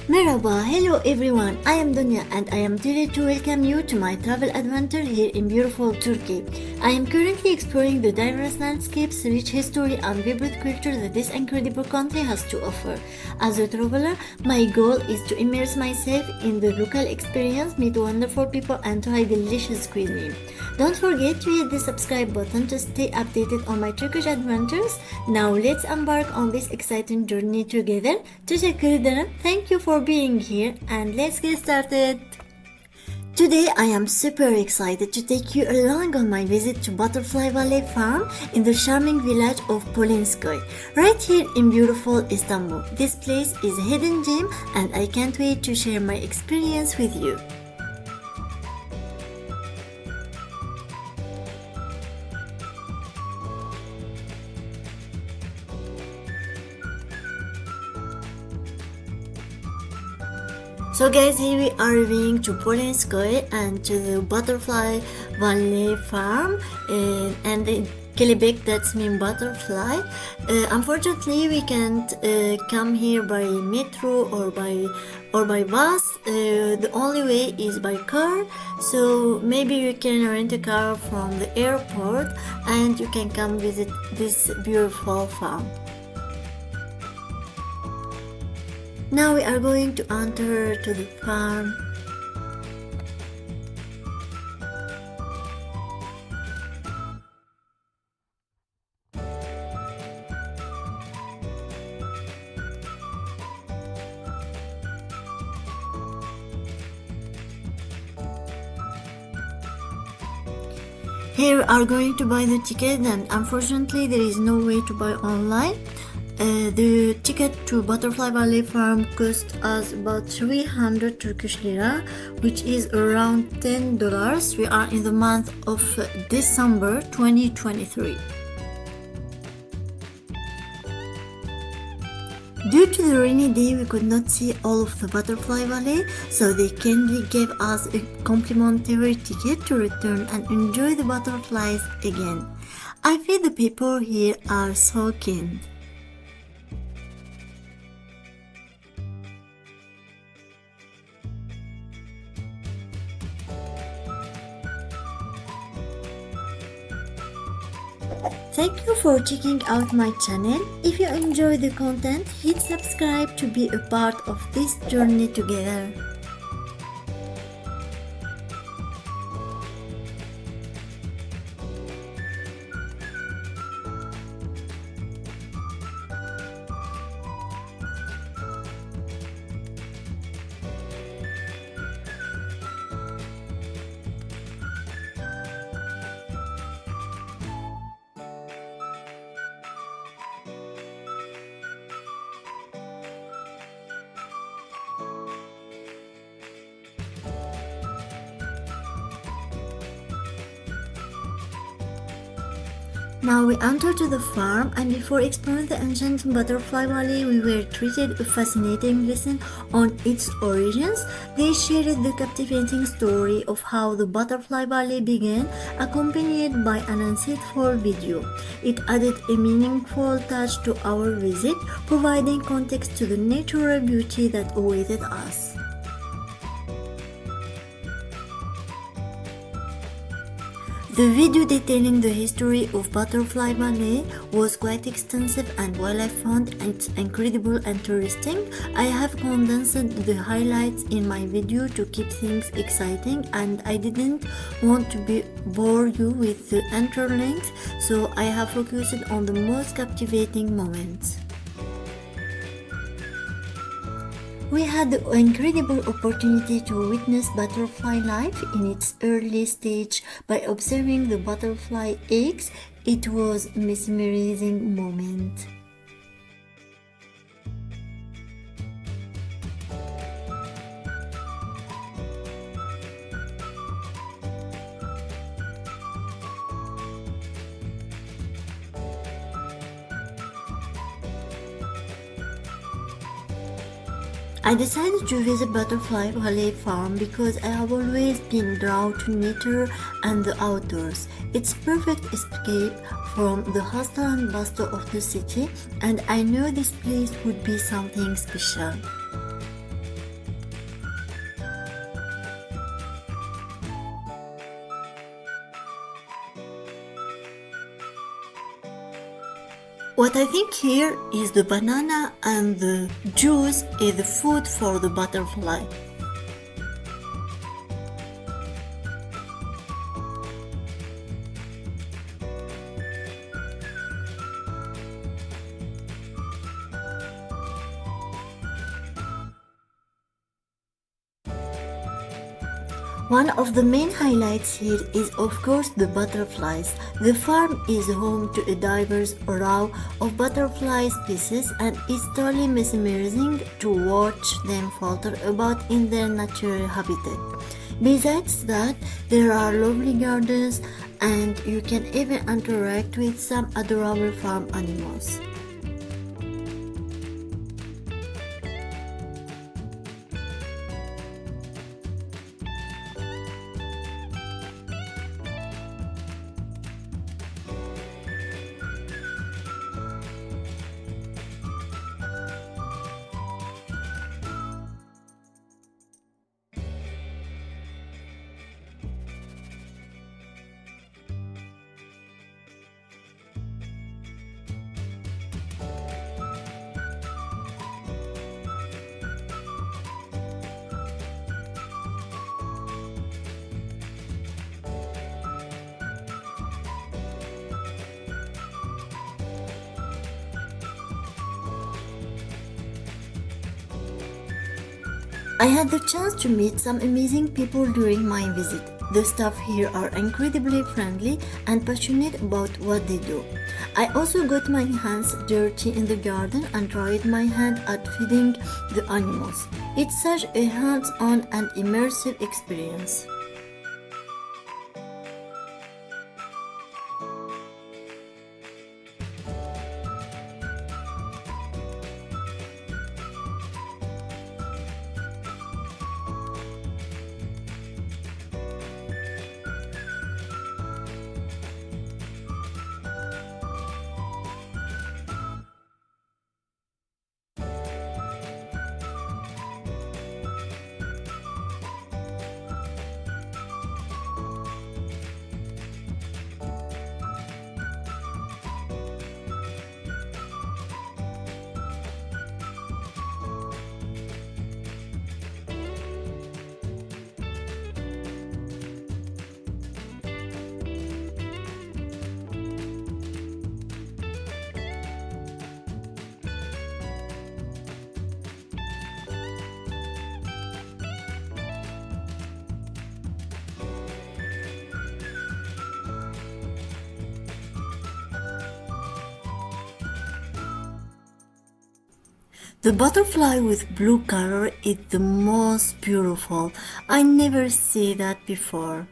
Merhaba, hello everyone. I am Dunya and I am delighted to welcome you to my travel adventure here in beautiful Turkey. I am currently exploring the diverse landscapes, rich history and vibrant culture that this incredible country has to offer. As a traveler, my goal is to immerse myself in the local experience, meet wonderful people and try delicious cuisine. Don't forget to hit the subscribe button to stay updated on my Turkish adventures. Now let's embark on this exciting journey together. Teşekkür ederim. Thank you for being here and let's get started. Today I am super excited to take you along on my visit to Butterfly Farm in the charming village of Polinskoy, right here in beautiful Istanbul. This place is a hidden gem and I can't wait to share my experience with you. So guys, here we are arriving to Polinskoy and to the Butterfly Farm and the kelebek, that's mean butterfly. Unfortunately, we can't come here by metro or by bus. The only way is by car. So maybe you can rent a car from the airport and you can come visit this beautiful farm. Now we are going to enter to the farm. Here we are going to buy the ticket and unfortunately there is no way to buy online. The ticket to Butterfly Valley Farm cost us about 300 Turkish lira, which is around $10. We are in the month of December 2023. Due to the rainy day, we could not see all of the Butterfly Valley, so they kindly gave us a complimentary ticket to return and enjoy the butterflies again. I feel the people here are so kind. Thank you for checking out my channel. If you enjoy the content, hit subscribe to be a part of this journey together. Now we enter to the farm and before exploring the ancient Butterfly Valley, we were treated a fascinating lesson on its origins. They shared the captivating story of how the Butterfly Valley began, accompanied by an insightful video. It added a meaningful touch to our visit, providing context to the natural beauty that awaited us. The video detailing the history of Butterfly Valley was quite extensive and while I found it incredible and interesting, I have condensed the highlights in my video to keep things exciting and I didn't want to bore you with the interlinks, so I have focused on the most captivating moments. We had the incredible opportunity to witness butterfly life in its early stage by observing the butterfly eggs. It was a mesmerizing moment. I decided to visit Butterfly Farm because I have always been drawn to nature and the outdoors. It's perfect escape from the hustle and bustle of the city, and I knew this place would be something special. What I think here is the banana and the juice is the food for the butterfly. One of the main highlights here is of course the butterflies. The farm is home to a diverse array of butterfly species and it's totally mesmerizing to watch them flutter about in their natural habitat. Besides that, there are lovely gardens and you can even interact with some adorable farm animals. I had the chance to meet some amazing people during my visit. The staff here are incredibly friendly and passionate about what they do. I also got my hands dirty in the garden and tried my hand at feeding the animals. It's such a hands-on and immersive experience. The butterfly with blue color is the most beautiful. I never see that before.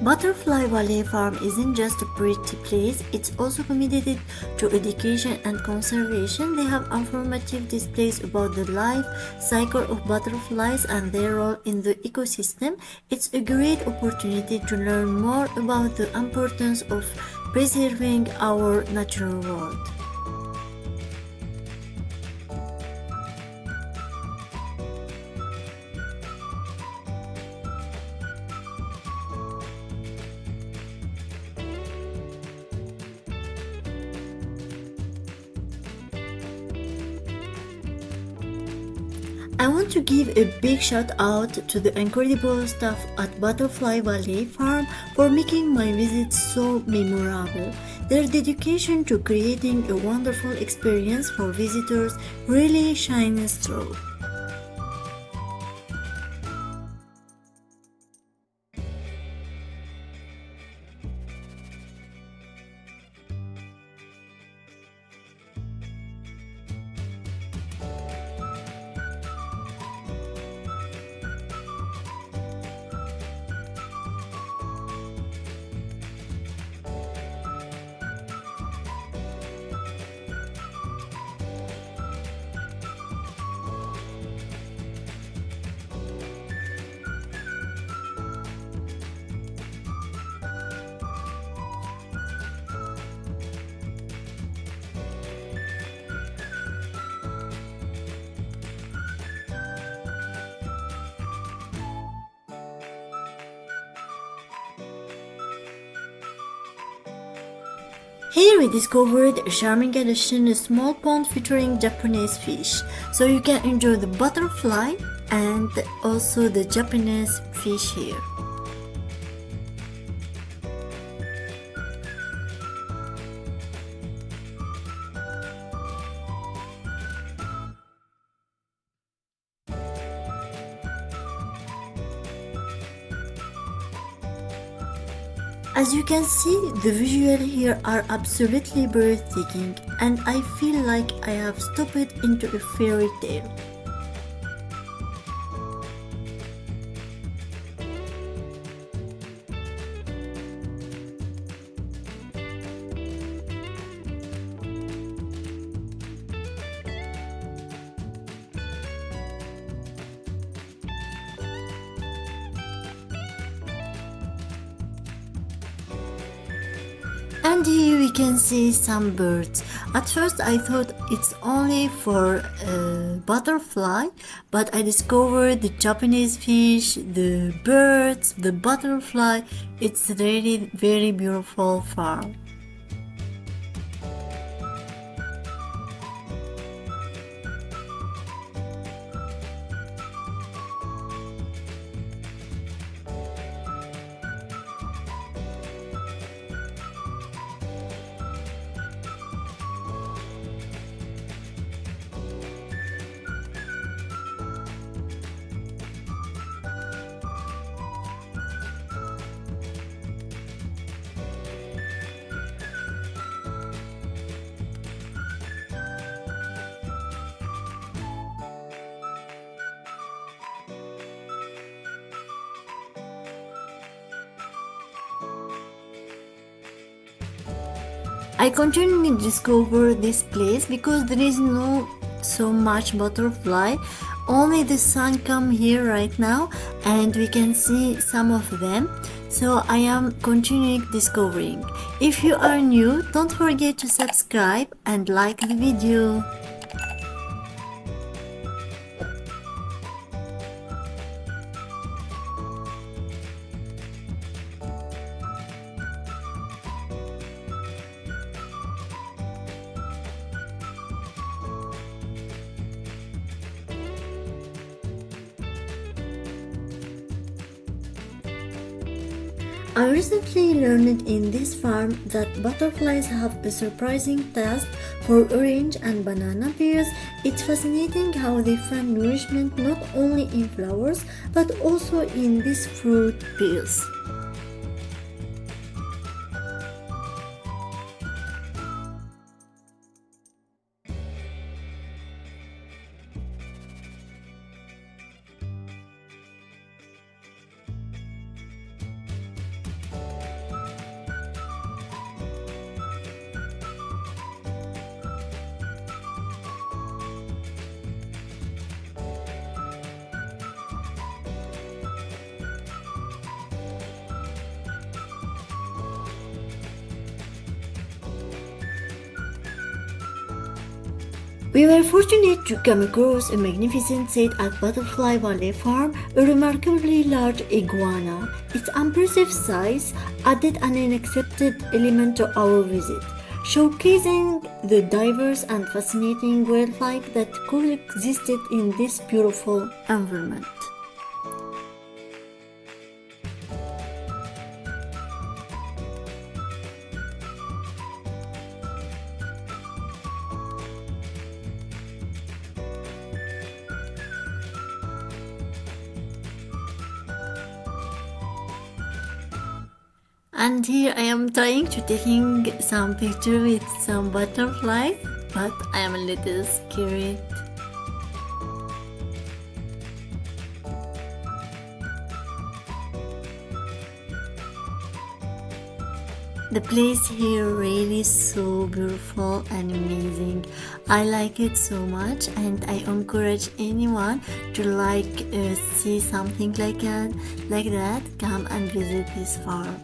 Butterfly Valley Farm isn't just a pretty place, it's also committed to education and conservation. They have informative displays about the life cycle of butterflies and their role in the ecosystem. It's a great opportunity to learn more about the importance of preserving our natural world. I want to give a big shout out to the incredible staff at Butterfly Valley Farm for making my visit so memorable. Their dedication to creating a wonderful experience for visitors really shines through. Here we discovered a charming addition, a small pond featuring Japanese fish. So you can enjoy the butterfly and also the Japanese fish here. As you can see, the visuals here are absolutely breathtaking, and I feel like I have stepped into a fairy tale. And here we can see some birds. At first I thought it's only for butterfly, but I discovered the Japanese fish, the birds, the butterfly. It's really very beautiful farm. I continually discover this place because there is no so much butterfly. Only the sun come here right now and we can see some of them. So I am continuing discovering. If you are new, don't forget to subscribe and like the video. I recently learned in this farm that butterflies have a surprising taste for orange and banana peels. It's fascinating how they find nourishment not only in flowers but also in these fruit peels. We were fortunate to come across a magnificent set at Butterfly Farm, a remarkably large iguana. Its impressive size added an unexpected element to our visit, showcasing the diverse and fascinating wildlife that coexisted in this beautiful environment. And here I am trying to taking some picture with some butterflies, but I am a little scared. The place here really is so beautiful and amazing. I like it so much, and I encourage anyone to see something like that. Come and visit this farm.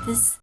practice.